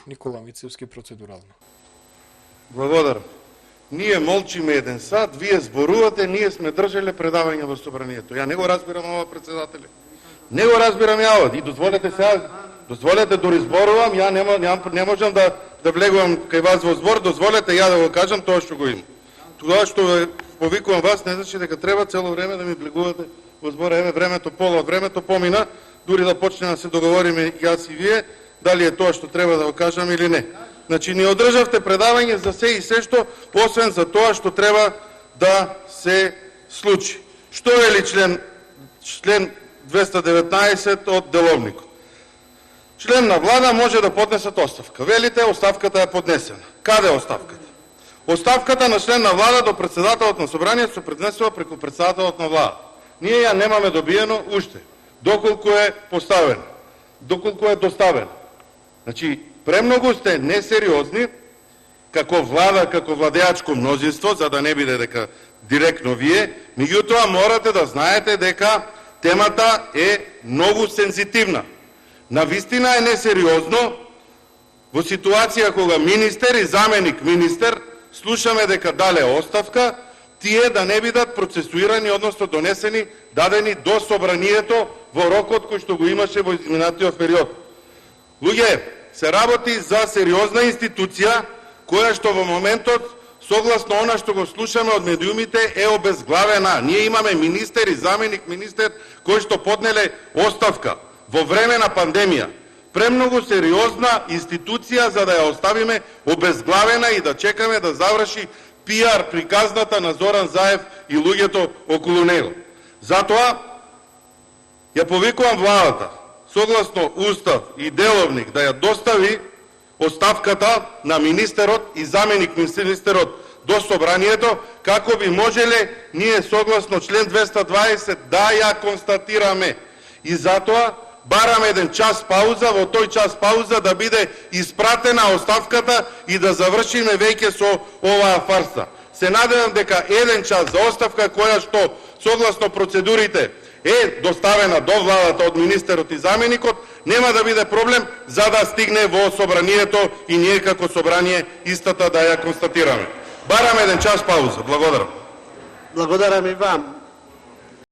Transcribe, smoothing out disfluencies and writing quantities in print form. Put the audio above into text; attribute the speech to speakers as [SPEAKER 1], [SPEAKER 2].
[SPEAKER 1] Никола Мицевски, процедурално.
[SPEAKER 2] Благодарам. Ние молчиме 1 сат, вие зборувате, ние сме држале предавање во собранието. Ја не го разбирам ова, председателе. Не го разбирам ја ова. И дозволете сега, дозволете дори зборувам, ја не можам да влегувам кај вас во збор, дозволете ја да го кажам тоа што го има. Тоа што повикувам вас, не значи дека треба цело време да ми влегувате во збор. Еве времето, пола од времето помина, дури да почнеме да се договориме јас и вие, дали е тоа што треба да го кажам или не. Значи, не одржавте предавање за се и се што, освен за тоа што треба да се случи. Што е ли член 219 од Деловникот? Член на влада може да поднесат оставка. Велите, оставката е поднесена. Каде е оставката? Оставката на член на влада до председателот на собранието се преднесува преку председателот на влада. Ние ја немаме добиено уште. Доколку е поставено, доколку е доставено. Значи, премногу сте несериозни како влада, како владеачко мнозинство, за да не биде дека директно вие, меѓутоа морате да знаете дека темата е многу сензитивна. Навистина е несериозно во ситуација кога министер и заменик министер слушаме дека дале оставка, тие да не бидат процесуирани, односно донесени, дадени до собранието во рокот кој што го имаше во изминатиот период. Луѓе, се работи за сериозна институција која што во моментот, согласно она што го слушаме од медиумите, е обезглавена. Ние имаме министер и заменик министер кои што поднеле оставка во време на пандемија. Премногу сериозна институција за да ја оставиме обезглавена и да чекаме да заврши пиар приказната на Зоран Заев и луѓето околу него. Затоа ја повикувам владата, согласно Устав и Деловник, да ја достави оставката на министерот и заменик министерот до собранието, како би можеле ние согласно член 220 да ја констатираме. И затоа бараме 1 час пауза, во тој час пауза да биде испратена оставката и да завршиме веќе со оваа фарса. Се надевам дека 1 час за оставка која што согласно процедурите е доставена до владата од министерот и заменикот, нема да биде проблем за да стигне во собранието и ние како собрание истата да ја констатираме. Бараме 1 час пауза. Благодарам.
[SPEAKER 3] Благодарам и вам.